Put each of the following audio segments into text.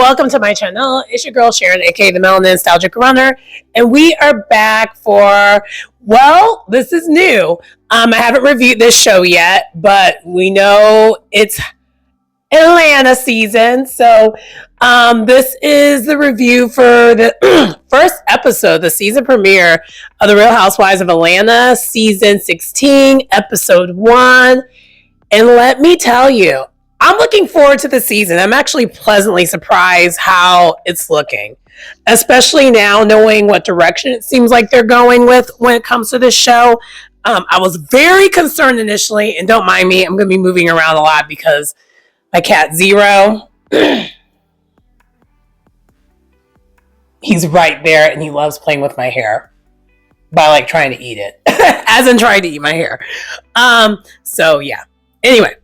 welcome to my channel. It's your girl Sharon, aka the Melanin Nostalgic Runner, and we are back for, well, this is new. I haven't reviewed this show yet, but we know it's Atlanta season, so this is the review for the first episode, the season premiere of The Real Housewives of Atlanta, season 16, episode 1. And let me tell you, I'm looking forward to the season. I'm actually pleasantly surprised how it's looking, especially now knowing what direction it seems like they're going with when it comes to this show. I was very concerned initially, and don't mind me, I'm going to be moving around a lot because my cat Zero, he's right there and he loves playing with my hair by like trying to eat it, as in trying to eat my hair. So yeah, anyway.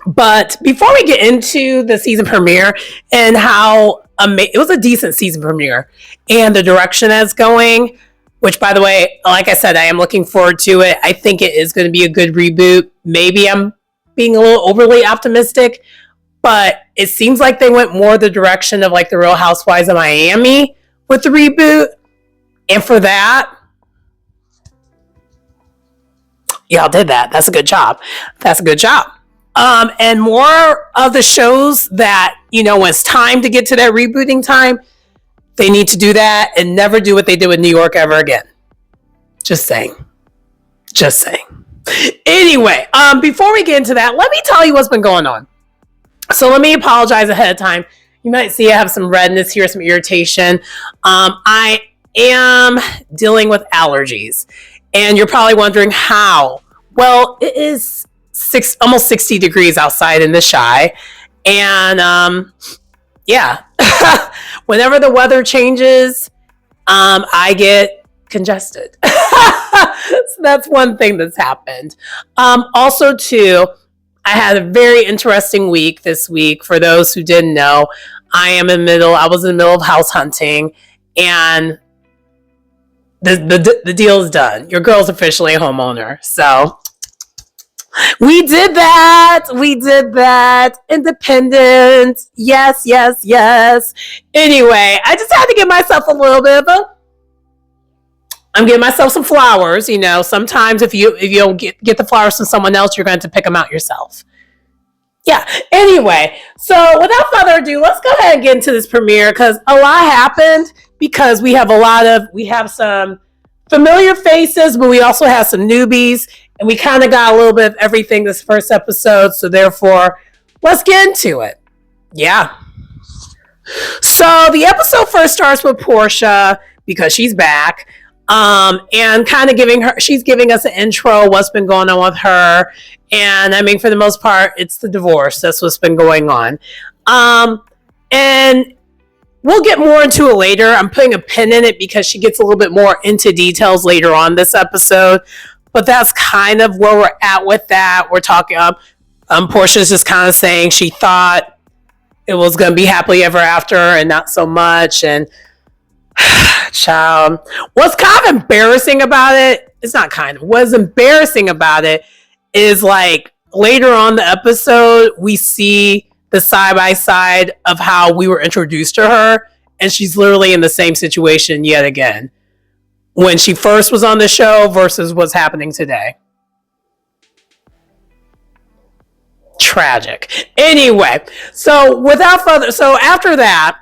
But before we get into the season premiere and how it was a decent season premiere and the direction that's going, which by the way, like I said, I am looking forward to it. I think it is going to be a good reboot. Maybe I'm being a little overly optimistic, but it seems like they went more the direction of like the Real Housewives of Miami with the reboot. And for that, y'all did that. That's a good job. That's a good job. And more of the shows that, when it's time to get to that rebooting time, they need to do that and never do what they did with New York ever again. Just saying. Just saying. Anyway, before we get into that, let me tell you what's been going on. So let me apologize ahead of time. You might see I have some redness here, some irritation. I am dealing with allergies. And you're probably wondering how. Well, it is almost 60 degrees outside in the Chi. And yeah, whenever the weather changes, I get congested. So that's one thing that's happened. Also too, I had a very interesting week this week. For those who didn't know, I was in the middle of house hunting, and the deal is done. Your girl's officially a homeowner. So we did that. Independent. Yes. Anyway, I just had to give myself a little bit of I'm giving myself some flowers. Sometimes if you don't get the flowers from someone else, you're going to pick them out yourself. Yeah. Anyway, so without further ado, let's go ahead and get into this premiere because a lot happened, because we have some familiar faces, but we also have some newbies. And we kind of got a little bit of everything this first episode. So therefore, let's get into it. Yeah. So the episode first starts with Portia because she's back. And kind of she's giving us an intro, what's been going on with her. And I mean, for the most part, it's the divorce. That's what's been going on. And we'll get more into it later. I'm putting a pin in it because she gets a little bit more into details later on this episode. But that's kind of where we're at with that. We're talking, Portia's just kind of saying she thought it was going to be happily ever after and not so much. And child, what's kind of embarrassing about it, what's embarrassing about it is like later on the episode, we see the side by side of how we were introduced to her. And she's literally in the same situation yet again when she first was on the show versus what's happening today. Tragic. Anyway, so after that,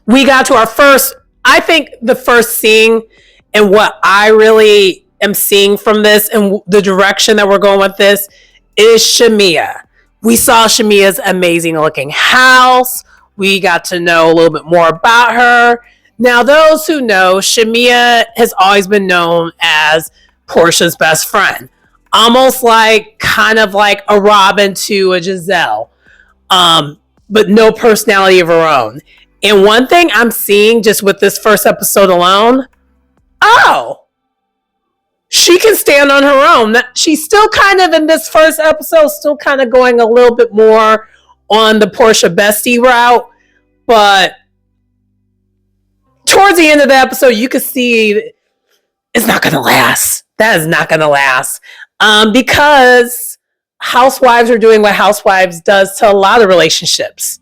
we got to the first scene, and what I really am seeing from this and the direction that we're going with this is Shamea. We saw Shamea's amazing looking house. We got to know a little bit more about her. Now, those who know, Shamea has always been known as Portia's best friend. Almost kind of like a Robin to a Giselle. But no personality of her own. And one thing I'm seeing just with this first episode alone, she can stand on her own. She's still kind of in this first episode, still kind of going a little bit more on the Portia bestie route. But towards the end of the episode, you can see it's not going to last. That is not going to last. Because Housewives are doing what Housewives does to a lot of relationships.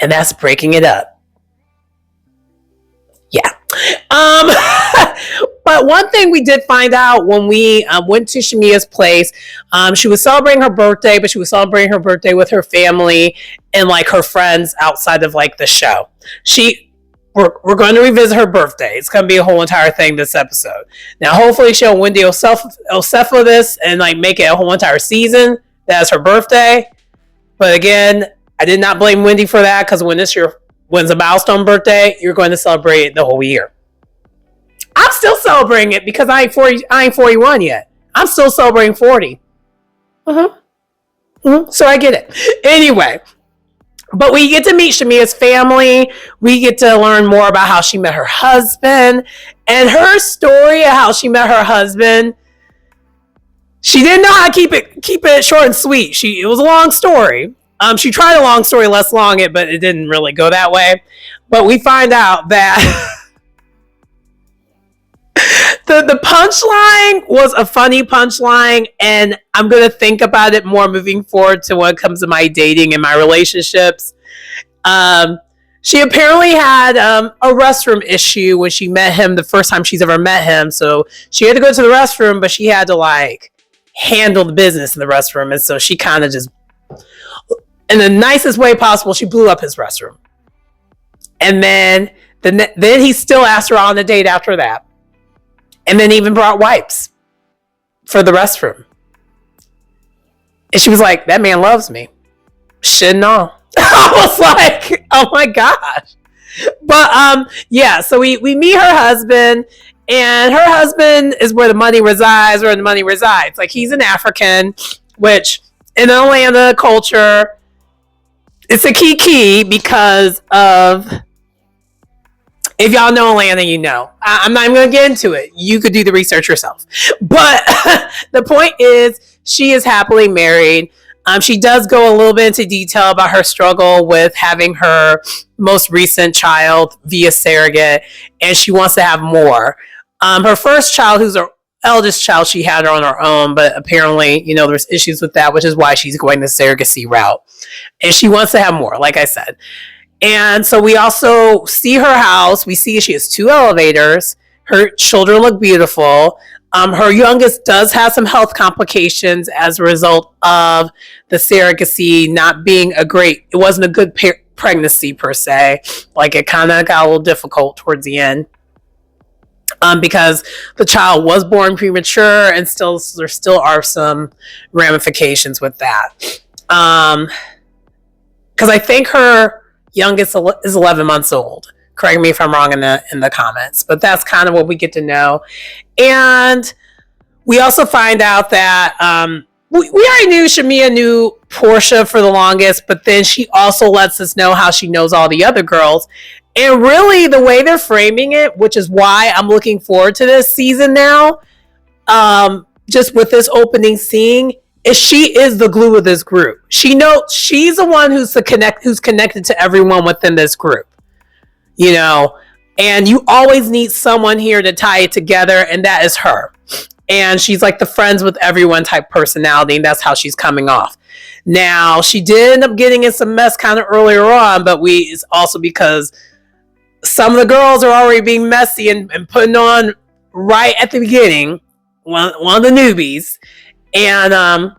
and that's breaking it up. Yeah. Um, but one thing we did find out when we went to Shamia's place, she was celebrating her birthday, but she was celebrating her birthday with her family and like her friends outside of like the show. We're going to revisit her birthday. It's going to be a whole entire thing this episode. Now, hopefully, she'll Wendy Osefa this and like make it a whole entire season. That's her birthday. But again, I did not blame Wendy for that because when's a milestone birthday, you're going to celebrate it the whole year. I'm still celebrating it because I ain't 41 yet. I'm still celebrating 40. So I get it. Anyway, but we get to meet Shamia's family. We get to learn more about how she met her husband and her story of how she met her husband. She didn't know how to keep it short and sweet. It was a long story. She tried a long story, less long it, but it didn't really go that way. But we find out that the punchline was a funny punchline, and I'm going to think about it more moving forward to when it comes to my dating and my relationships. She apparently had a restroom issue when she met him the first time she's ever met him. So she had to go to the restroom, but she had to like handle the business in the restroom. And so she kind of just, in the nicest way possible, she blew up his restroom. And then he still asked her on a date after that. And then even brought wipes for the restroom. And she was like, that man loves me. Shouldn't know. I was like, oh my gosh. But yeah, so we meet her husband, and her husband is where the money resides, Like, he's an African, which in Atlanta culture, it's a key because of, if y'all know Atlanta, you know. I'm not even going to get into it. You could do the research yourself. But the point is, she is happily married. She does go a little bit into detail about her struggle with having her most recent child via surrogate, and she wants to have more. Her first child, who's her eldest child, she had her on her own, but apparently, there's issues with that, which is why she's going the surrogacy route. And she wants to have more, like I said. And so we also see her house. We see she has 2 elevators. Her children look beautiful. Her youngest does have some health complications as a result of the surrogacy not being it wasn't a good pregnancy per se. Like, it kind of got a little difficult towards the end. Because the child was born premature, and there still are some ramifications with that. Because I think her youngest is 11 months old. Correct me if I'm wrong in the comments, but that's kind of what we get to know. And we also find out that we already knew Shamia knew Portia for the longest, but then she also lets us know how she knows all the other girls. And really, the way they're framing it, which is why I'm looking forward to this season now, just with this opening scene, is she is the glue of this group. She's the one who's connected to everyone within this group. And you always need someone here to tie it together, and that is her. And she's like the friends with everyone type personality, and that's how she's coming off. Now, she did end up getting in some mess kind of earlier on, but it's also because some of the girls are already being messy and putting on right at the beginning, one of the newbies. And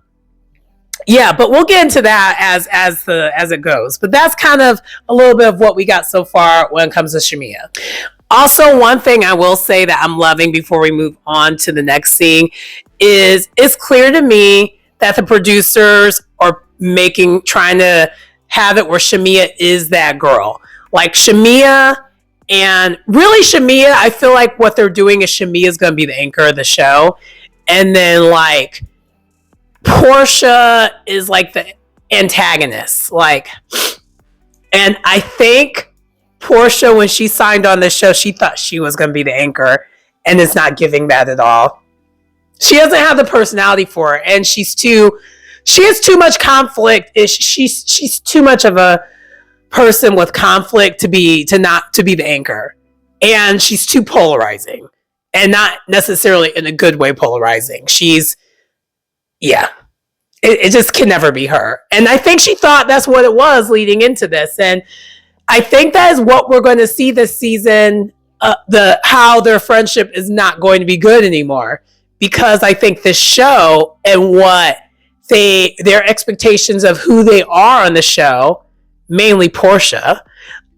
yeah, but we'll get into that as it goes. But that's kind of a little bit of what we got so far when it comes to Shamia. Also, one thing I will say that I'm loving before we move on to the next scene is it's clear to me that the producers are trying to have it where Shamia is that girl. Like Shamia, and really Shamia, I feel like what they're doing is Shamia is going to be the anchor of the show. And then like Portia is like the antagonist. And I think Portia, when she signed on this show, she thought she was going to be the anchor, and it's not giving that at all. She doesn't have the personality for it, and she has too much conflict. She's too much of a person with conflict to be the anchor, and she's too polarizing, and not necessarily in a good way polarizing. It just can never be her. And I think she thought that's what it was leading into this. And I think that is what we're going to see this season. How their friendship is not going to be good anymore, because I think this show and what their expectations of who they are on the show, mainly Portia,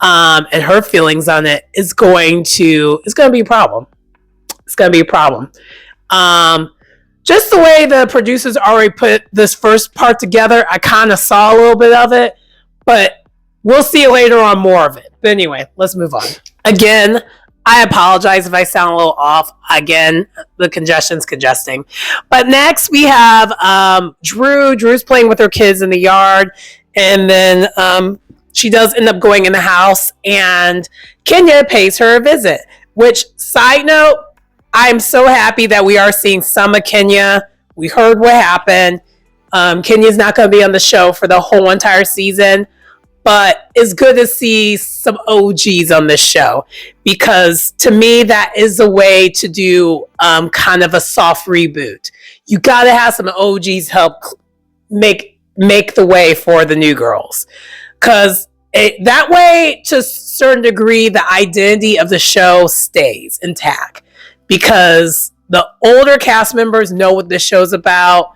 and her feelings on it is going to be a problem. It's going to be a problem. Just the way the producers already put this first part together, I kind of saw a little bit of it, but we'll see later on more of it. But anyway, let's move on. Again, I apologize if I sound a little off. Again, the congestion's congesting. But next we have Drew. Drew's playing with her kids in the yard, and then she does end up going in the house, and Kenya pays her a visit. Which, side note, I'm so happy that we are seeing some of Kenya. We heard what happened. Kenya's not going to be on the show for the whole entire season, but it's good to see some OGs on this show, because to me, that is a way to do kind of a soft reboot. You got to have some OGs help make the way for the new girls, because that way, to a certain degree, the identity of the show stays intact, because the older cast members know what this show's about,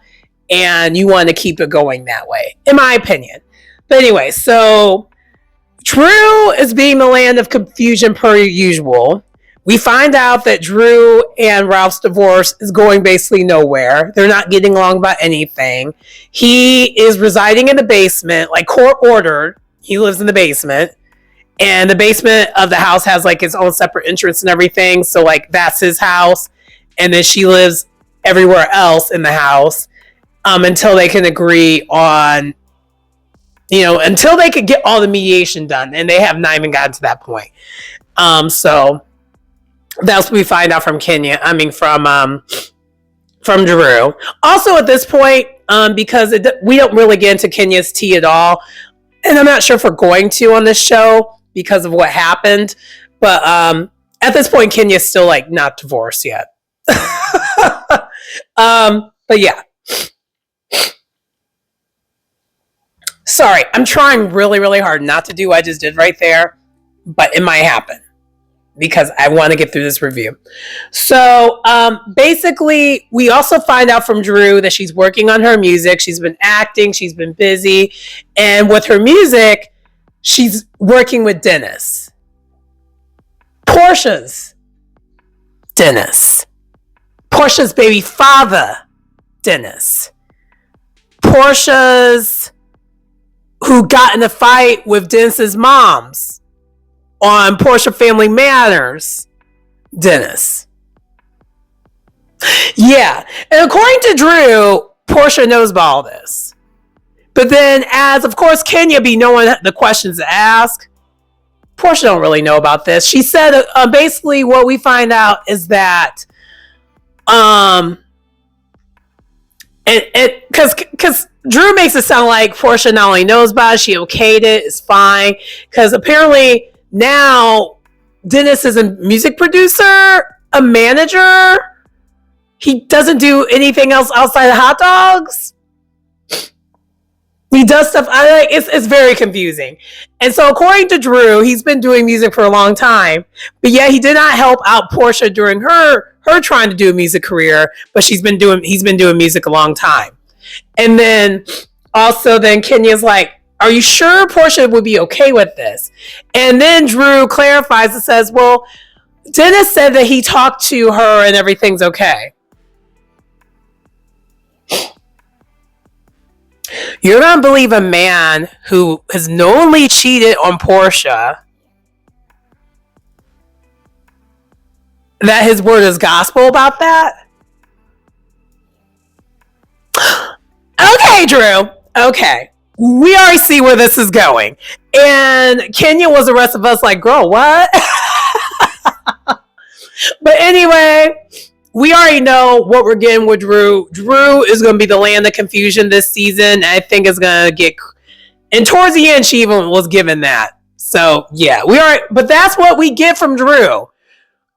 and you want to keep it going that way, in my opinion. But anyway, so Drew is being the land of confusion per usual. We find out that Drew and Ralph's divorce is going basically nowhere. They're not getting along about anything. He is residing in the basement, like court ordered. He lives in the basement. And the basement of the house has like its own separate entrance and everything. So like that's his house. And then she lives everywhere else in the house until they can agree on, until they could get all the mediation done. And they have not even gotten to that point. So that's what we find out from Kenya. I mean, from Drew. Also at this point, because we don't really get into Kenya's tea at all. And I'm not sure if we're going to on this show because of what happened. But at this point, Kenya's still like not divorced yet. But yeah. Sorry, I'm trying really, really hard not to do what I just did right there, but it might happen because I want to get through this review. So basically, we also find out from Drew that she's working on her music. She's been acting. She's been busy. And with her music, she's working with Dennis. Portia's Dennis. Portia's baby father, Dennis. Portia's who got in a fight with Dennis's moms on Portia Family Matters, Dennis. Yeah, and according to Drew, Portia knows about all this. But then, as of course Kenya be knowing the questions to ask, Portia don't really know about this. She said basically what we find out is that because Drew makes it sound like Portia not only knows about it, she okayed it, it's fine. Because apparently now Dennis is a music producer, a manager. He doesn't do anything else outside of hot dogs. He does stuff. It's very confusing. And so according to Drew, he's been doing music for a long time, but yet he did not help out Portia during her trying to do a music career, but he's been doing music a long time. And then also then Kenya's like, are you sure Portia would be okay with this? And then Drew clarifies and says, well, Dennis said that he talked to her and everything's okay. You're going to believe a man who has knowingly cheated on Portia that his word is gospel about that? Okay, Drew. Okay. We already see where this is going. And Kenya was the rest of us like, girl, what? But anyway, we already know what we're getting with Drew. Drew is going to be the land of confusion this season. I think it's going to get... And towards the end, she even was given that. So, yeah. But that's what we get from Drew.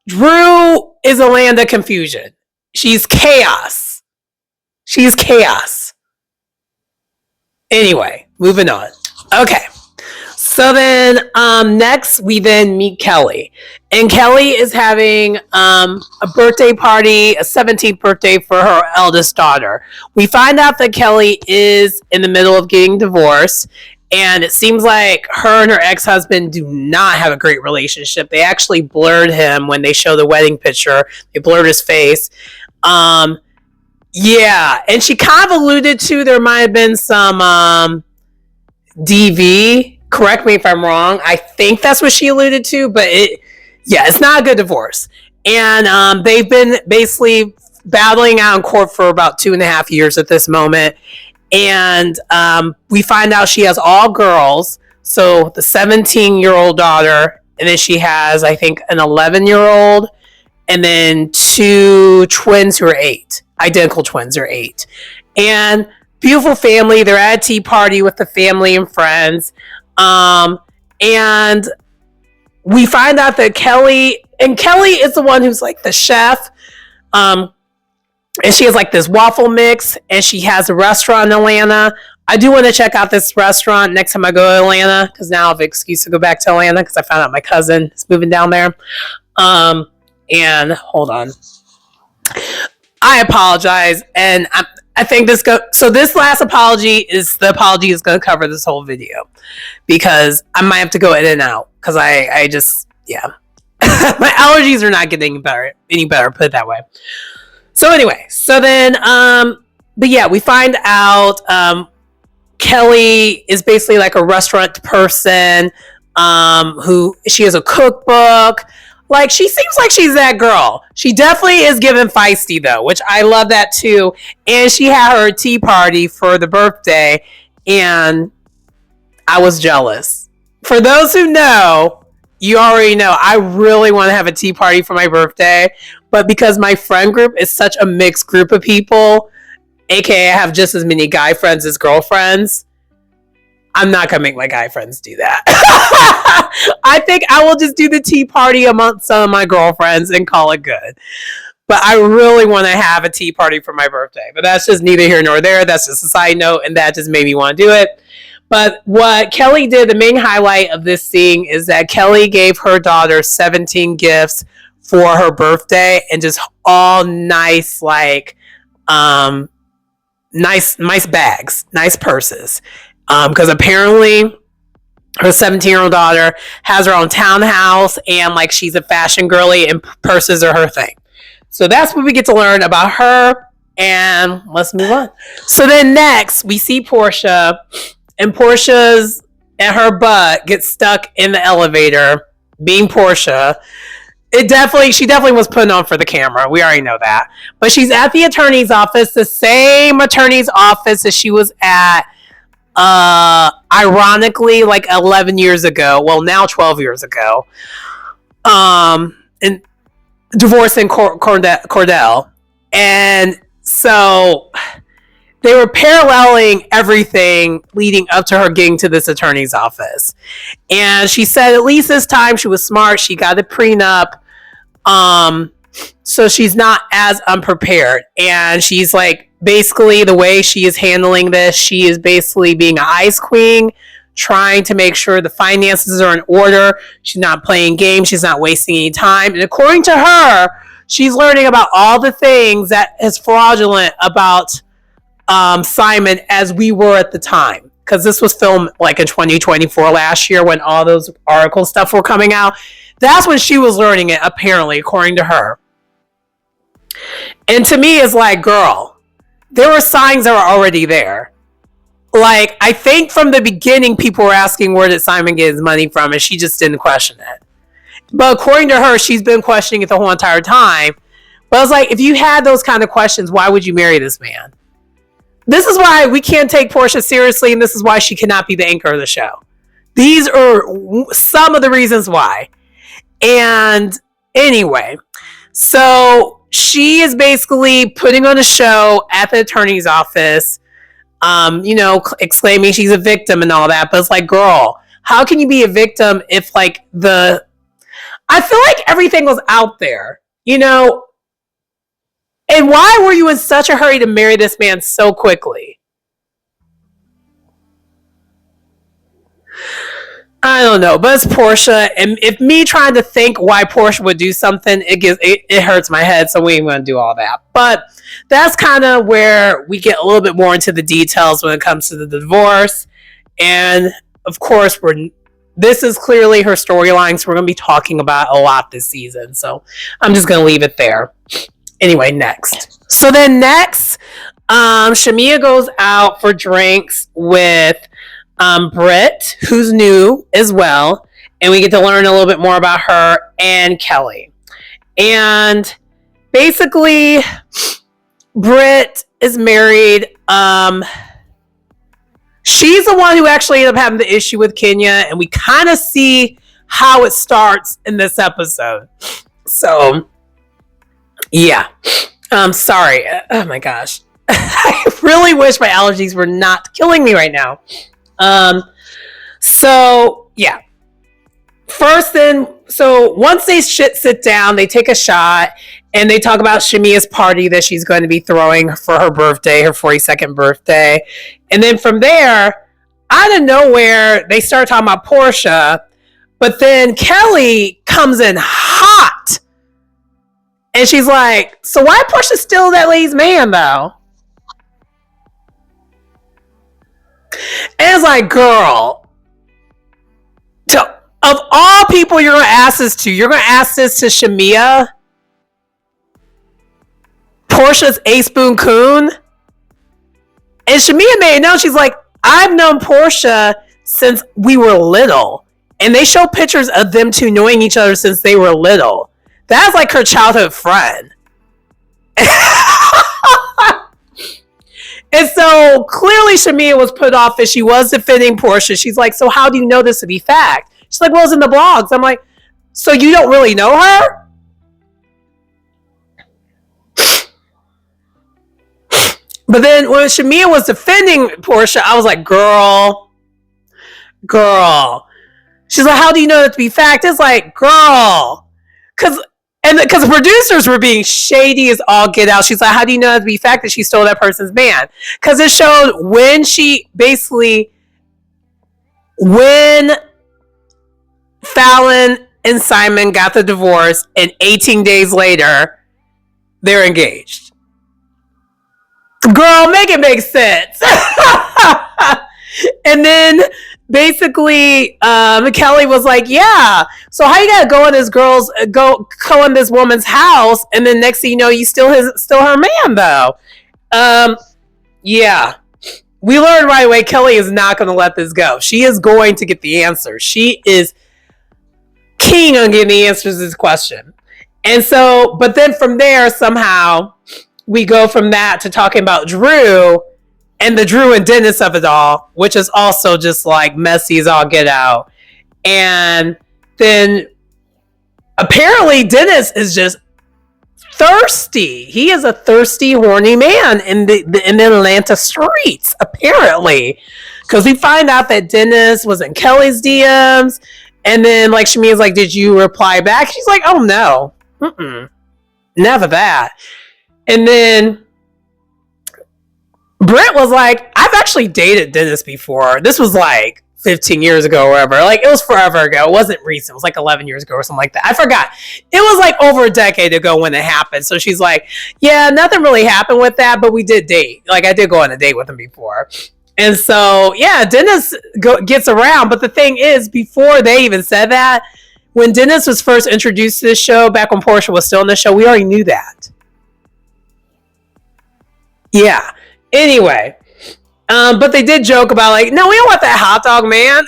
Drew is a land of confusion. She's chaos. She's chaos. Anyway, moving on. Okay. So then next we then meet Kelly. And Kelly is having a birthday party, a 17th birthday for her eldest daughter. We find out that Kelly is in the middle of getting divorced. And it seems like her and her ex-husband do not have a great relationship. They actually blurred him when they show the wedding picture. They blurred his face. Yeah, and she kind of alluded to there might have been some DV. Correct me if I'm wrong. I think that's what she alluded to, but it's not a good divorce. And they've been basically battling out in court for about 2.5 years at this moment. And we find out she has all girls. So the 17-year-old daughter, and then she has, I think, an 11-year-old, and then two twins who are 8, identical twins are 8. And beautiful family. They're at a tea party with the family and friends. And we find out that Kelly is the one who's like the chef. And she has like this waffle mix, and she has a restaurant in Atlanta. I do want to check out this restaurant next time I go to Atlanta, because now I have an excuse to go back to Atlanta because I found out my cousin is moving down there. And hold on. I apologize. And I think this last apology is the apology is going to cover this whole video, because I might have to go in and out because I just, yeah. My allergies are not getting any better, put it that way. So anyway, but yeah, we find out Kelly is basically like a restaurant person who she has a cookbook. Like, she seems like she's that girl. She definitely is giving feisty, though, which I love that, too. And she had her tea party for the birthday, and I was jealous. For those who know, you already know, I really want to have a tea party for my birthday. But because my friend group is such a mixed group of people, aka I have just as many guy friends as girlfriends, I'm not going to make my guy friends do that. I think I will just do the tea party amongst some of my girlfriends and call it good. But I really want to have a tea party for my birthday. But that's just neither here nor there. That's just a side note, and that just made me want to do it. But what Kelly did, the main highlight of this scene is that Kelly gave her daughter 17 gifts for her birthday, and just all nice, like, nice bags, nice purses. Because apparently her 17-year-old daughter has her own townhouse, and like she's a fashion girly, and purses are her thing. So that's what we get to learn about her, and let's move on. So then next we see Portia, and Portia's and her butt gets stuck in the elevator. Being Portia, she definitely was putting on for the camera. We already know that. But she's at the attorney's office, the same attorney's office as she was at ironically, like 11 years ago, well, now 12 years ago, and divorcing Cordell. And so they were paralleling everything leading up to her getting to this attorney's office. And she said at least this time she was smart. She got a prenup. So she's not as unprepared. And she's like, basically the way she is handling this, she is basically being an ice queen, trying to make sure the finances are in order. She's not playing games. She's not wasting any time. And according to her, she's learning about all the things that is fraudulent about Simon as we were at the time. Because this was filmed like in 2024 last year when all those article stuff were coming out. That's when she was learning it, apparently, according to her. And to me, it's like, girl, there were signs that were already there. Like, I think from the beginning, people were asking where did Simon get his money from, and she just didn't question it. But according to her, she's been questioning it the whole entire time. But I was like, if you had those kind of questions, why would you marry this man? This is why we can't take Portia seriously, and this is why she cannot be the anchor of the show. These are some of the reasons why. And anyway, so she is basically putting on a show at the attorney's office, exclaiming she's a victim and all that. But it's like, girl, how can you be a victim if like I feel like everything was out there, And why were you in such a hurry to marry this man so quickly? I don't know, but it's Portia, and if me trying to think why Portia would do something, it hurts my head. So we ain't gonna do all that. But that's kind of where we get a little bit more into the details when it comes to the divorce, and of course we're. This is clearly her storyline, so we're gonna be talking about a lot this season. So I'm just gonna leave it there. Anyway, next. So then next, Shamia goes out for drinks with Britt, who's new as well, and we get to learn a little bit more about her and Kelly. And basically, Britt is married. She's the one who actually ended up having the issue with Kenya, and we kind of see how it starts in this episode. So, yeah. Sorry. Oh my gosh. I really wish my allergies were not killing me right now. So yeah. First then, so once they sit down, they take a shot and they talk about Shamia's party that she's going to be throwing for her birthday, her 42nd birthday. And then from there, out of nowhere, they start talking about Portia, but then Kelly comes in hot. And she's like, so why Portia still that lady's man though? And it's like, girl, of all people you're going to ask this to, you're going to ask this to Shamia, Portia's A Spoon Coon. And Shamia made it known, she's like, I've known Portia since we were little. And they show pictures of them two knowing each other since they were little. That's like her childhood friend. And so clearly Shamia was put off as she was defending Portia. She's like, so how do you know this to be fact? She's like, well, it's in the blogs. I'm like, so you don't really know her? But then when Shamia was defending Portia, I was like, girl. She's like, how do you know that to be fact? It's like, girl. Because the producers were being shady as all get out. She's like, how do you know that to be fact that she stole that person's man? Because it showed when Fallon and Simon got the divorce, and 18 days later, they're engaged. Girl, make it make sense. And then basically, Kelly was like, yeah, so how you gotta go in this woman's house, and then next thing you know, you still her man though. Yeah. We learned right away Kelly is not gonna let this go. She is going to get the answer. She is keen on getting the answers to this question. And so, but then from there, somehow, we go from that to talking about Drew and the Drew and Dennis of it all, which is also just like messy as all get out. And then apparently Dennis is just thirsty. He is a thirsty, horny man in the Atlanta streets, apparently. Because we find out that Dennis was in Kelly's DMs. And then like Shamia's like, did you reply back? She's like, oh no. Never that. And then Brent was like, I've actually dated Dennis before. This was like 15 years ago or whatever. Like, it was forever ago. It wasn't recent. It was like 11 years ago or something like that. I forgot. It was like over a decade ago when it happened. So she's like, yeah, nothing really happened with that, but we did date. Like, I did go on a date with him before. And so, yeah, Dennis gets around. But the thing is, before they even said that, when Dennis was first introduced to this show, back when Portia was still in the show, we already knew that. Yeah. Anyway. But they did joke about like, no, we don't want that hot dog man.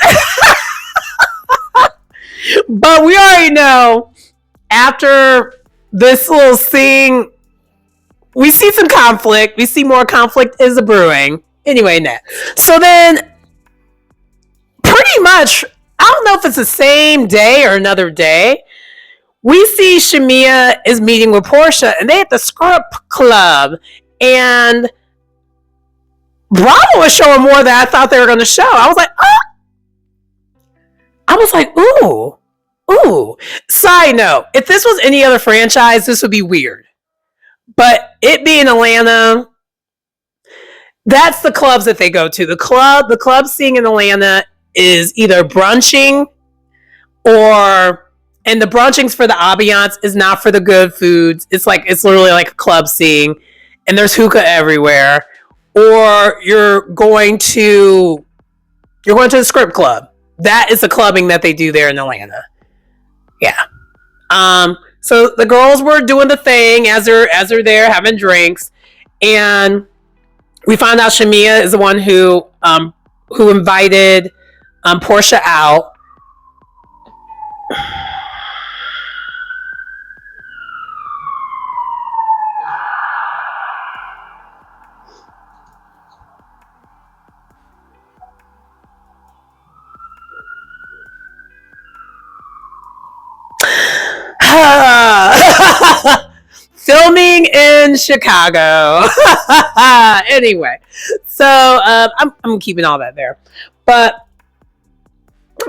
But we already know after this little scene, we see some conflict. We see more conflict is a brewing. Anyway, next. So then, pretty much, I don't know if it's the same day or another day, we see Shamia is meeting with Portia, and they at the Script Club, and Bravo was showing more than I thought they were going to show. I was like, oh. I was like, ooh. Side note, if this was any other franchise, this would be weird. But it being Atlanta, that's the clubs that they go to. The club scene in Atlanta is either brunching or, and the brunching's for the ambiance, is not for the good foods. It's literally like a club scene, and there's hookah everywhere. Or you're going to the strip club. That is the clubbing that they do there in Atlanta. Yeah. So the girls were doing the thing as they're there having drinks, and we found out Shamia is the one who invited Portia out. Filming in Chicago. Anyway, so I'm keeping all that there. But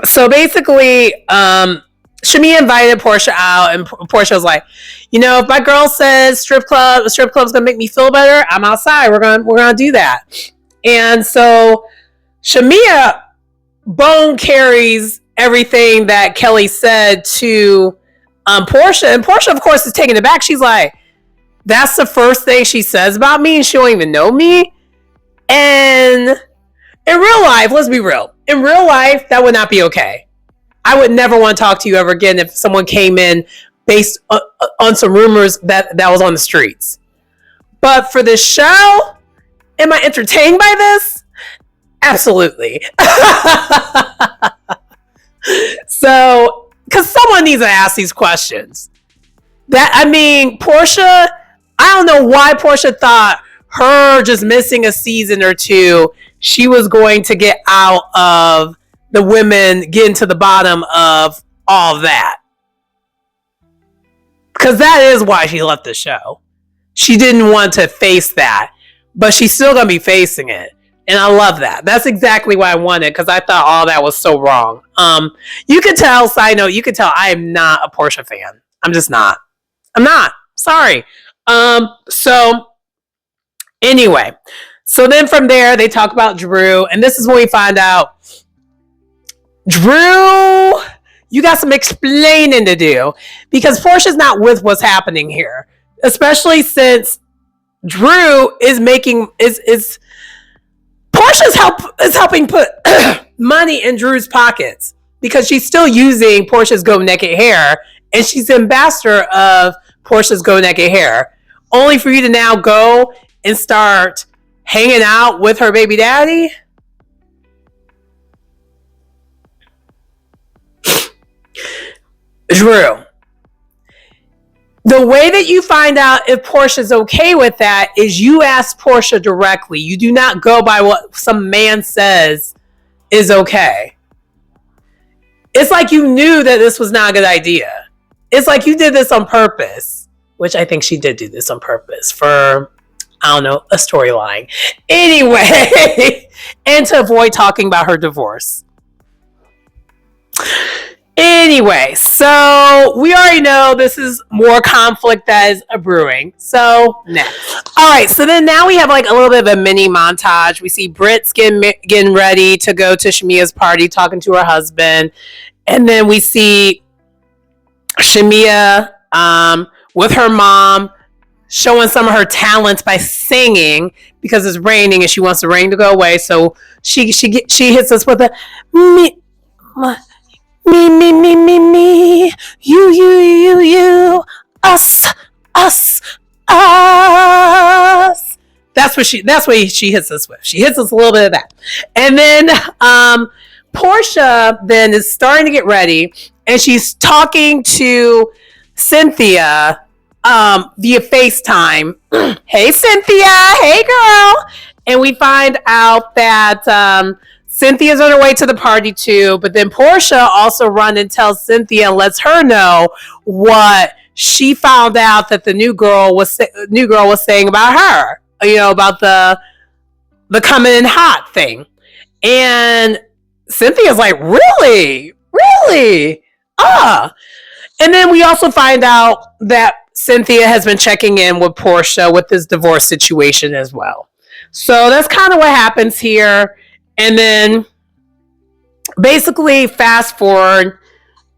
so basically, Shamia invited Portia out, and Portia was like, if my girl says strip club's gonna make me feel better, I'm outside. We're gonna do that. And so Shamia bone carries everything that Kelly said to Portia, and Portia, of course, is taken aback. She's like, that's the first thing she says about me, and she don't even know me. And in real life, let's be real. In real life, that would not be okay. I would never want to talk to you ever again if someone came in based on some rumors that was on the streets. But for this show, am I entertained by this? Absolutely. So, because someone needs to ask these questions. Portia, I don't know why Portia thought her just missing a season or two, she was going to get out of the women getting to the bottom of all of that. Because that is why she left the show. She didn't want to face that, but she's still going to be facing it. And I love that. That's exactly why I wanted, because I thought all that was so wrong. You could tell, side note, I am not a Portia fan. I'm just not. I'm not. Sorry. So anyway, so then from there, they talk about Drew, and this is when we find out, Drew, you got some explaining to do, because Portia's not with what's happening here, especially since Drew is Portia's helping put money in Drew's pockets, because she's still using Portia's Go Naked Hair, and she's the ambassador of Portia's Go Naked Hair, only for you to now go and start hanging out with her baby daddy. Drew, the way that you find out if Portia's okay with that is you ask Portia directly. You do not go by what some man says is okay. It's like you knew that this was not a good idea. It's like you did this on purpose, which I think she did do this on purpose for, I don't know, a storyline. Anyway, and to avoid talking about her divorce. Anyway, so we already know this is more conflict that is brewing. So next. All right, so then now we have like a little bit of a mini montage. We see Britt's getting ready to go to Shamia's party, talking to her husband. And then we see Shamia with her mom showing some of her talents by singing, because it's raining and she wants the rain to go away. So she hits us with a me, you, us. That's what she hits us with. She hits us a little bit of that. And then Portia then is starting to get ready, and she's talking to Cynthia via FaceTime. Hey, Cynthia. Hey, girl. And we find out that Cynthia's on her way to the party too, but then Portia also runs and tells Cynthia and lets her know what she found out that the new girl was saying about her. About the coming in hot thing. And Cynthia's like, really? And then we also find out that Cynthia has been checking in with Portia with this divorce situation as well. So that's kind of what happens here. And then Basically, fast forward,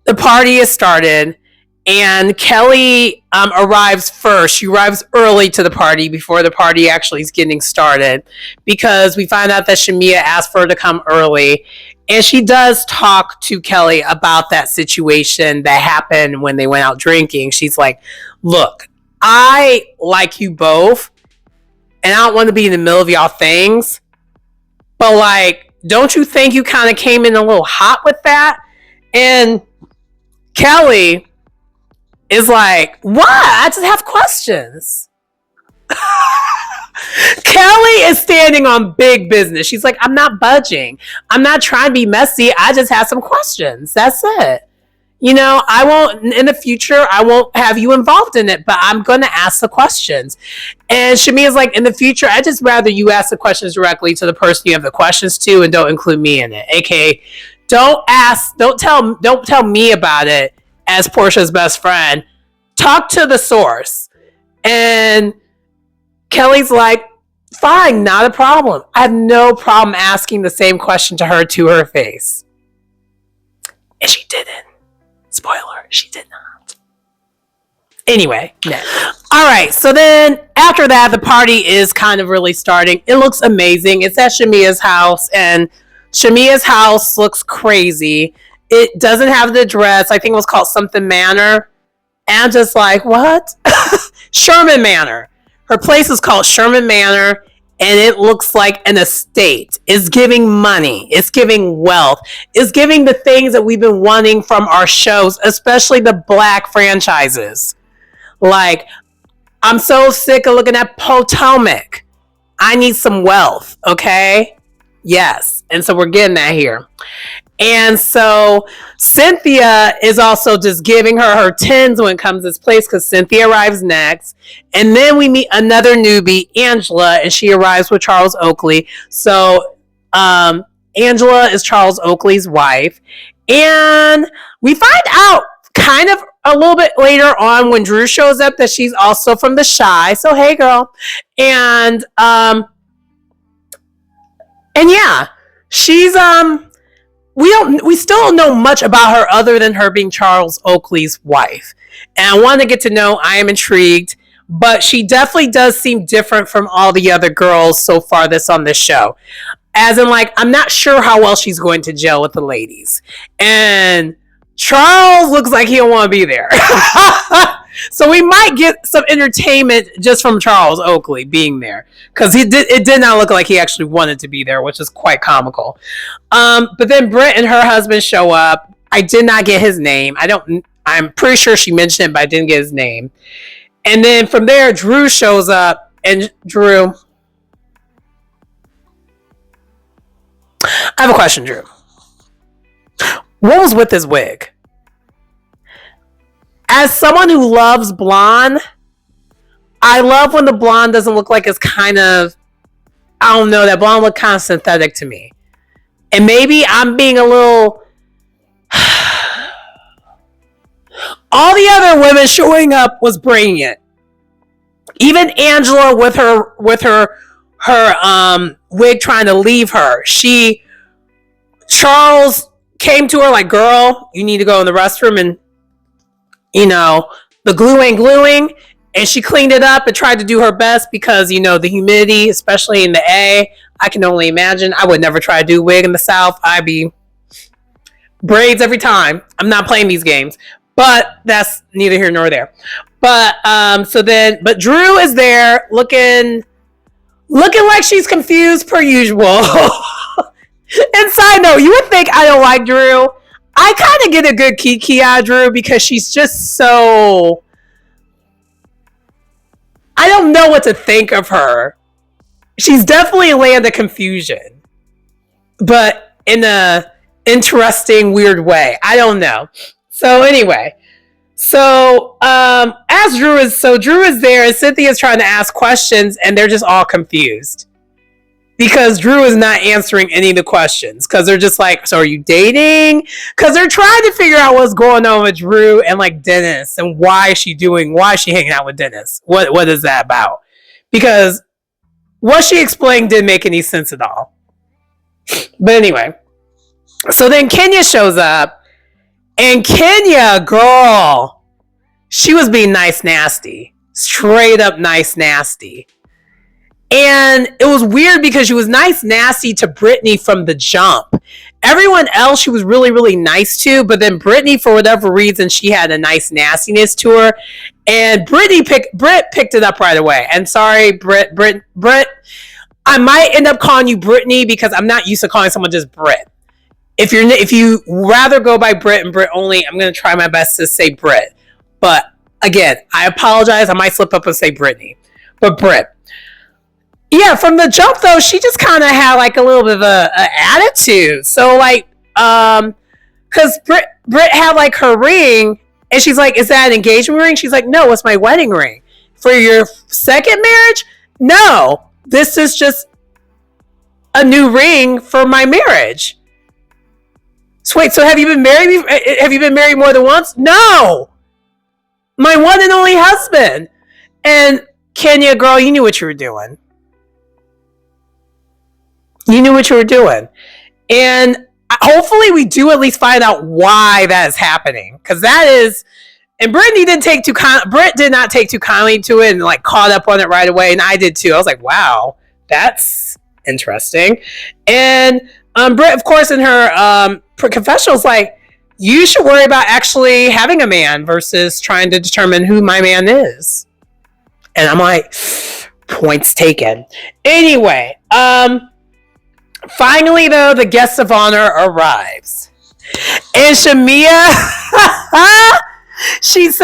the party is started, and Kelly arrives first. She arrives early to the party before the party actually is getting started, because we find out that Shamia asked for her to come early. And she does talk to Kelly about that situation that happened when they went out drinking. She's like, look, I like you both, and I don't want to be in the middle of y'all things, but like, don't you think you kind of came in a little hot with that? And Kelly is like, what? I just have questions. Kelly is standing on big business. She's like, I'm not budging. I'm not trying to be messy. I just have some questions. That's it. I won't, in the future, I won't have you involved in it, but I'm going to ask the questions. And Shamia's like, in the future, I just rather you ask the questions directly to the person you have the questions to, and don't include me in it. AKA, don't tell me about it as Portia's best friend. Talk to the source. And Kelly's like, fine, not a problem. I have no problem asking the same question to her face. And she didn't. Spoiler, she did not. Anyway, next. All right, so then after that, the party is kind of really starting. It looks amazing. It's at Shamia's house, and Shamia's house looks crazy. It doesn't have the dress. I think it was called something Manor. And I'm just like, what? Sherman Manor. Her place is called Sherman Manor, and it looks like an estate. It's giving money. It's giving wealth. It's giving the things that we've been wanting from our shows, especially the Black franchises. Like, I'm so sick of looking at Potomac. I need some wealth, okay? Yes. And so we're getting that here. And so Cynthia is also just giving her tens when it comes to this place, because Cynthia arrives next. And then we meet another newbie, Angela, and she arrives with Charles Oakley. So Angela is Charles Oakley's wife. And we find out kind of a little bit later on when Drew shows up that she's also from the Shy. So hey girl. And yeah, she's we still don't know much about her other than her being Charles Oakley's wife. And I want to get to know, I am intrigued, but she definitely does seem different from all the other girls so far that's on this show. As in, like, I'm not sure how well she's going to gel with the ladies. And Charles looks like he don't want to be there. So we might get some entertainment just from Charles Oakley being there, because it did not look like he actually wanted to be there, which is quite comical. But then Britt and her husband show up. I did not get his name. I'm pretty sure she mentioned it, but I didn't get his name. And then from there, Drew shows up, and Drew, I have a question, Drew. What was with his wig? As someone who loves blonde, I love when the blonde doesn't look like it's kind of, I don't know, that blonde looked kind of synthetic to me. And maybe I'm being a little... All the other women showing up was bringing it. Even Angela with her wig trying to leave her. Charles came to her like, girl, you need to go in the restroom, and the glue ain't gluing, and she cleaned it up and tried to do her best, because the humidity, especially in the A, I can only imagine. I would never try to do wig in the South. I'd be braids every time. I'm not playing these games, but that's neither here nor there. But but Drew is there looking like she's confused per usual. And side note, you would think I don't like Drew. I kind of get a good kiki out of Drew, because she's just so... I don't know what to think of her. She's definitely a land of confusion, but in a interesting, weird way. I don't know. So anyway, Drew is there, and Cynthia's trying to ask questions, and they're just all confused, because Drew is not answering any of the questions, because they're just like, so are you dating? Because they're trying to figure out what's going on with Drew and like Dennis, and why is she hanging out with Dennis? What is that about? Because what she explained didn't make any sense at all. But anyway, So then Kenya shows up, and Kenya, girl, she was being nice nasty. Straight up nice nasty. And it was weird because she was nice nasty to Brittany from the jump. Everyone else she was really, really nice to, but then Brittany, for whatever reason, she had a nice nastiness to her. And Britt picked it up right away. And sorry, Britt, I might end up calling you Brittany because I'm not used to calling someone just Britt. If you rather go by Britt and Britt only, I'm gonna try my best to say Britt. But again, I apologize. I might slip up and say Brittany, but Britt. Yeah, from the jump though, she just kind of had like a little bit of a attitude. So like, because Britt had like her ring, and she's like, "Is that an engagement ring?" She's like, "No, it's my wedding ring." For your second marriage? No, this is just a new ring for my marriage. So wait, so have you been married? Have you been married more than once? No, my one and only husband. And Kenya, girl, you knew what you were doing. You knew what you were doing. And hopefully we do at least find out why that is happening. Because that is, and Brittany didn't take too Britt did not take too kindly to it and like caught up on it right away. And I did too. I was like, wow, that's interesting. And Britt, of course, in her confessional, was like, you should worry about actually having a man versus trying to determine who my man is. And I'm like, points taken. Anyway, finally, though, the guest of honor arrives. And Shamia, she's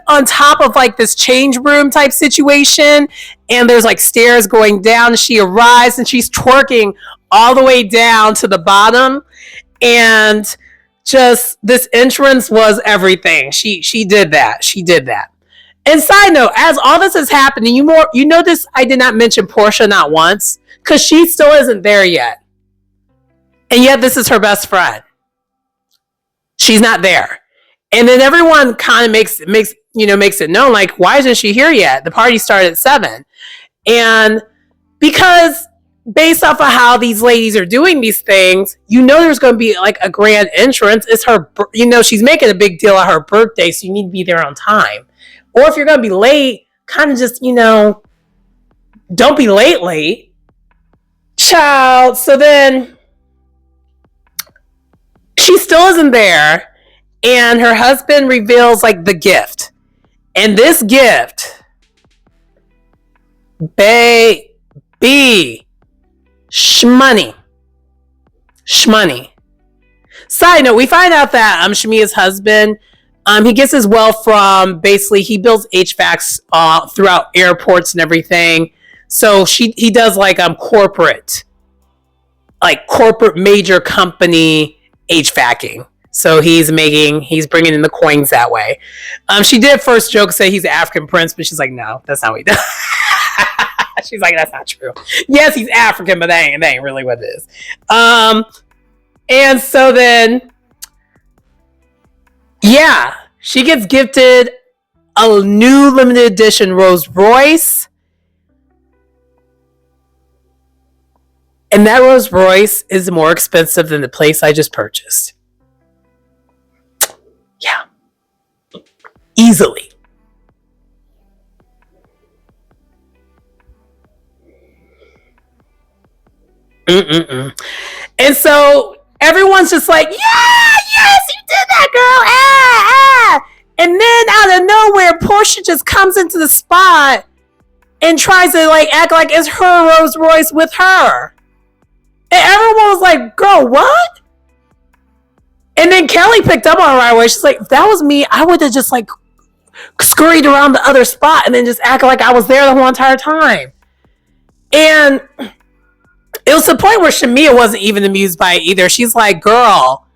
on top of like this change room type situation. And there's like stairs going down. And she arrives and she's twerking all the way down to the bottom. And just this entrance was everything. She did that. She did that. And side note, as all this is happening, you notice I did not mention Portia not once. Because she still isn't there yet. And yet this is her best friend. She's not there. And then everyone kind of makes it known, like, why isn't she here yet? The party started at 7. And because based off of how these ladies are doing these things, there's going to be like a grand entrance. It's her, she's making a big deal of her birthday, so you need to be there on time. Or if you're going to be late, kind of just, don't be late. Child. So then she still isn't there, and her husband reveals like the gift, and this gift, baby, shmoney. Side note, we find out that Shamia's husband, he gets his wealth from, basically he builds HVACs throughout airports and everything. So he does like corporate major company HVACing. So he's bringing in the coins that way. She did first joke, say he's an African prince, but she's like, no, that's not what he does. She's like, that's not true. Yes, he's African, but that ain't really what it is. And so then, yeah, she gets gifted a new limited edition Rolls Royce. And that Rolls Royce is more expensive than the place I just purchased. Yeah. Easily. And so everyone's just like, yeah, yes, you did that, girl. And then out of nowhere, Portia just comes into the spot and tries to like act like it's her Rolls Royce with her. And everyone was like, girl, what? And then Kelly picked up on it right away. She's like, if that was me, I would have just like scurried around the other spot and then just act like I was there the whole entire time. And it was the point where Shamia wasn't even amused by it either. She's like, girl,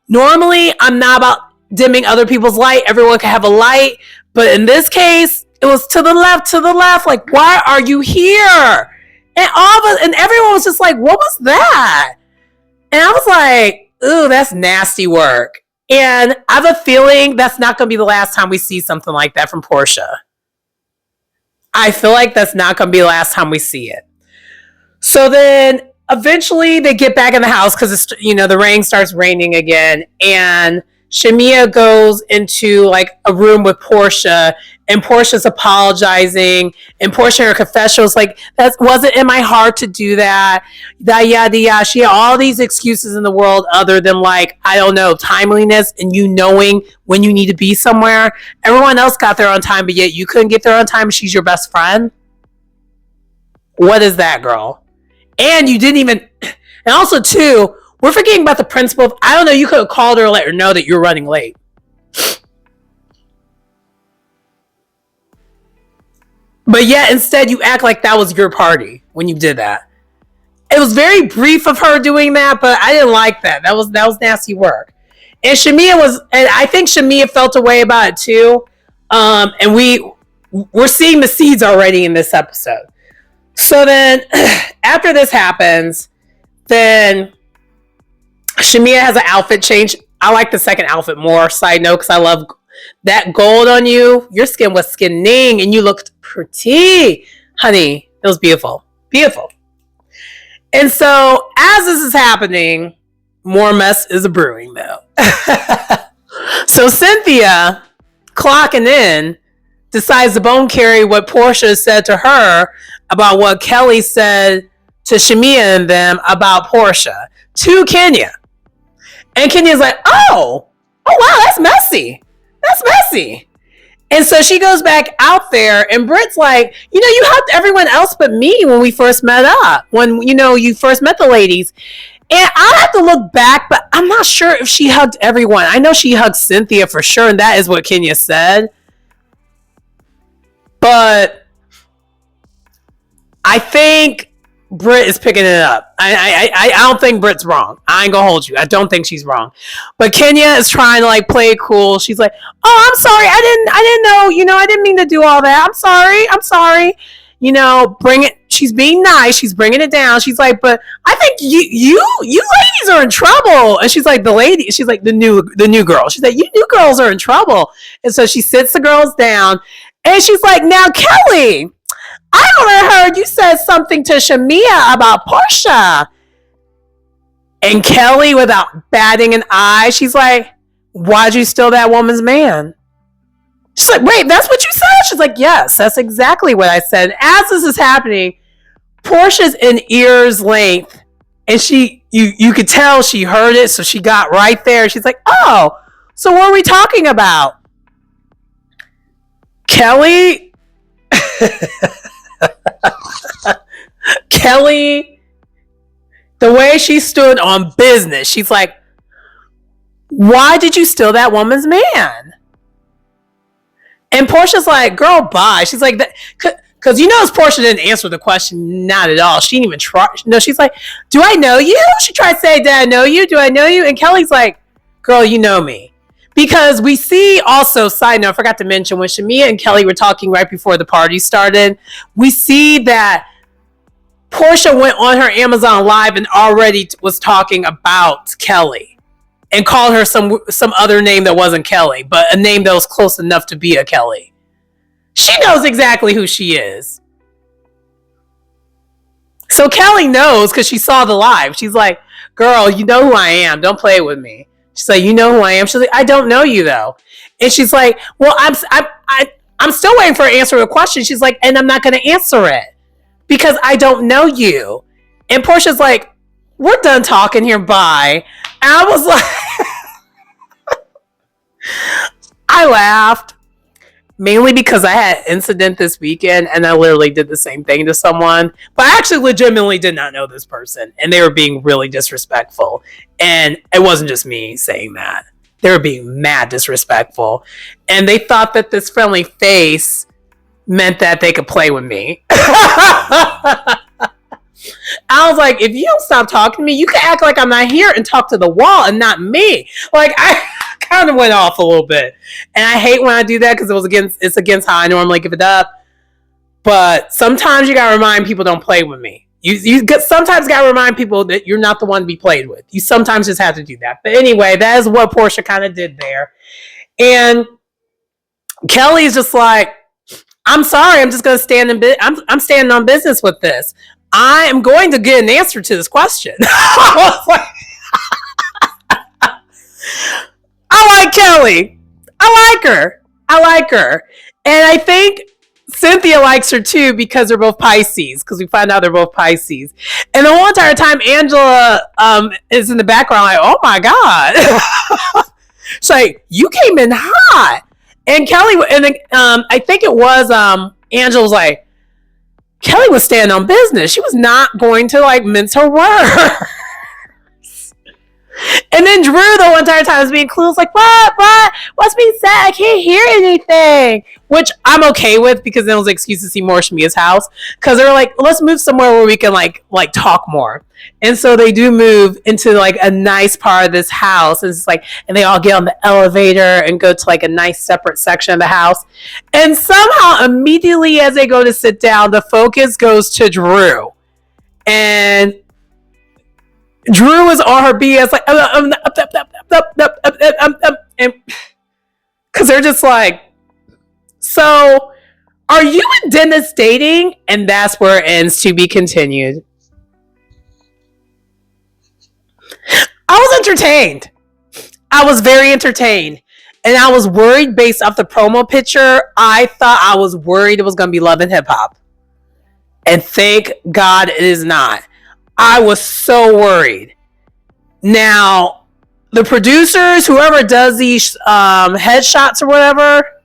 normally I'm not about dimming other people's light. Everyone can have a light. But in this case, it was to the left. Like, why are you here? And everyone was just like, what was that? And I was like, ooh, that's nasty work. And I have a feeling that's not going to be the last time we see something like that from Portia. I feel like that's not going to be the last time we see it. So then eventually they get back in the house because it's, the rain starts raining again, and Shamia goes into like a room with Portia, and Portia's apologizing, and Portia in her confession was like, that wasn't in my heart to do that. That yada yada. She had all these excuses in the world other than like, I don't know, timeliness and you knowing when you need to be somewhere. Everyone else got there on time, but yet you couldn't get there on time. She's your best friend. What is that, girl? And you didn't even, and also too, we're forgetting about the principle of, I don't know, you could have called her and let her know that you're running late. But yet instead you act like that was your party when you did that. It was very brief of her doing that, but I didn't like that. That was nasty work. And I think Shamia felt a way about it too. And we're seeing the seeds already in this episode. So then after this happens, then Shamia has an outfit change. I like the second outfit more, side note, because I love that gold on you. Your skin was skinning and you looked pretty. Honey, it was beautiful. Beautiful. And so as this is happening, more mess is brewing though. So Cynthia, clocking in, decides to bone carry what Portia said to her about what Kelly said to Shamia and them about Portia to Kenya. And Kenya's like, oh wow, that's messy. That's messy. And so she goes back out there, and Britt's like, you hugged everyone else but me when we first met up, when, you first met the ladies. And I'll have to look back, but I'm not sure if she hugged everyone. I know she hugged Cynthia for sure, and that is what Kenya said. But I think Britt is picking it up. I don't think Britt's wrong. I ain't gonna hold you. I don't think she's wrong. But Kenya is trying to like play it cool. She's like, oh, I'm sorry. I didn't know, I didn't mean to do all that. I'm sorry. Bring it. She's being nice. She's bringing it down. She's like, but I think you ladies are in trouble. And she's like, she's like the new girl. She's like, you new girls are in trouble. And so she sits the girls down and she's like, now Kelly, I heard you said something to Shamia about Portia. And Kelly, without batting an eye, she's like, why'd you steal that woman's man? She's like, wait, that's what you said? She's like, yes, that's exactly what I said. As this is happening, Portia's in ear's length, and you could tell she heard it, so she got right there. She's like, oh, so what are we talking about? Kelly, the way she stood on business, she's like, why did you steal that woman's man? And Portia's like, girl, bye. She's like, because Portia didn't answer the question, not at all. She didn't even try. No, she's like, do I know you? She tried to say, did I know you? Do I know you? And Kelly's like, girl, you know me. Because we see also, side note, I forgot to mention, when Shamia and Kelly were talking right before the party started, we see that Portia went on her Amazon Live and already was talking about Kelly and called her some other name that wasn't Kelly, but a name that was close enough to be a Kelly. She knows exactly who she is. So Kelly knows because she saw the live. She's like, girl, you know who I am. Don't play with me. She's like, you know who I am? She's like, I don't know you though. And she's like, well, I'm still waiting for her to answer a question. She's like, and I'm not going to answer it because I don't know you. And Portia's like, we're done talking here. Bye. And I was like, I laughed mainly because I had an incident this weekend and I literally did the same thing to someone, but I actually legitimately did not know this person and they were being really disrespectful. And it wasn't just me saying that. They were being mad disrespectful. And they thought that this friendly face meant that they could play with me. I was like, if you don't stop talking to me, you can act like I'm not here and talk to the wall and not me. Like, I kind of went off a little bit. And I hate when I do that because it's against how I normally give it up. But sometimes you gotta remind people don't play with me. You sometimes gotta remind people that you're not the one to be played with. You sometimes just have to do that. But anyway, that is what Portia kind of did there. And Kelly's just like, I'm sorry. I'm just going to stand in. I'm standing on business with this. I am going to get an answer to this question. I like Kelly. I like her. I like her. And I think Cynthia likes her too because they're both Pisces. Because we find out they're both Pisces. And the whole entire time, Angela is in the background like, oh my God. She's like, you came in hot. And Kelly, and I think it was Angela was like, Kelly was standing on business. She was not going to like mince her words. And then Drew the whole entire time was being clueless, like, what's being said? I can't hear anything. Which I'm okay with because then it was an excuse to see more Shamia's house. Because they were like, let's move somewhere where we can like talk more. And so they do move into like a nice part of this house. And it's like, and they all get on the elevator and go to like a nice separate section of the house. And somehow immediately as they go to sit down, the focus goes to Drew. And Drew is on her BS like, because they're just like, so are you and Dennis dating? And that's where it ends, to be continued. I was entertained. I was very entertained. And I was worried based off the promo picture. I thought I was worried it was going to be Love and Hip Hop. And thank God it is not. I was so worried. Now, the producers, whoever does these headshots or whatever,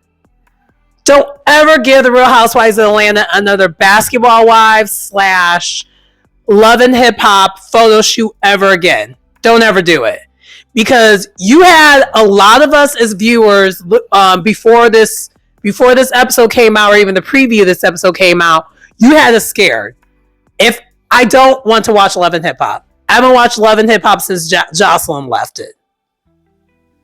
don't ever give the Real Housewives of Atlanta another Basketball Wives / Love and Hip Hop photo shoot ever again. Don't ever do it. Because you had a lot of us as viewers before this episode came out, or even the preview of this episode came out, you had us scared. If I don't want to watch Love and Hip Hop. I haven't watched Love and Hip Hop since Jocelyn left it.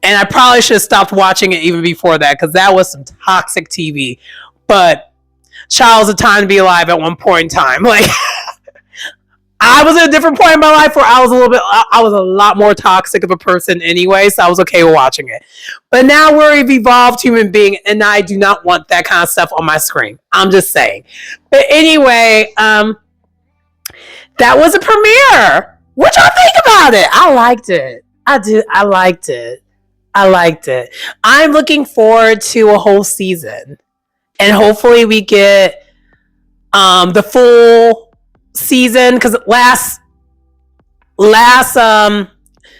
And I probably should have stopped watching it even before that, because that was some toxic TV. But child, was a time to be alive at one point in time. Like, I was at a different point in my life where I was a lot more toxic of a person anyway, so I was okay with watching it. But now we're an evolved human being, and I do not want that kind of stuff on my screen. I'm just saying. But anyway, that was a premiere. What y'all think about it? I liked it. I liked it. I'm looking forward to a whole season. And hopefully we get the full season, because last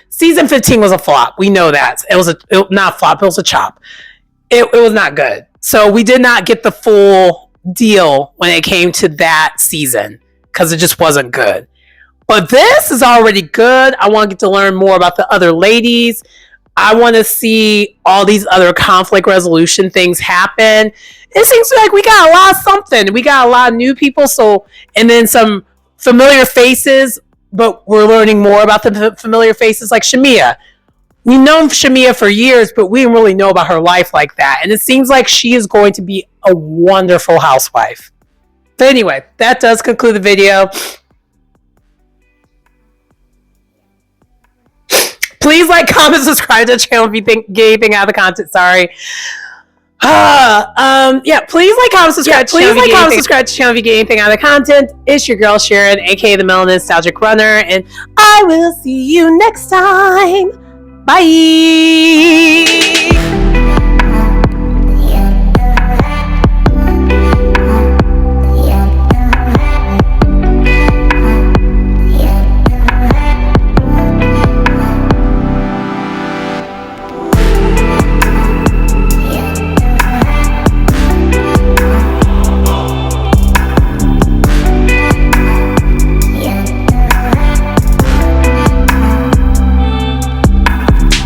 season 15 was a flop. We know that. It was not a flop, it was a chop. It was not good. So we did not get the full deal when it came to that season, because it just wasn't good. But this is already good. I want to get to learn more about the other ladies. I want to see all these other conflict resolution things happen. It seems like we got a lot of something. We got a lot of new people, and then some familiar faces, but we're learning more about the familiar faces, like Shamia. We've known Shamia for years, but we didn't really know about her life like that. And it seems like she is going to be a wonderful housewife. But anyway, that does conclude the video. Please like, comment, subscribe to the channel if you get anything out of the content. Sorry. Please like, comment, subscribe to the channel if you get anything out of the content. It's your girl Sharon, aka the Melanin Nostalgic Runner, and I will see you next time. Bye.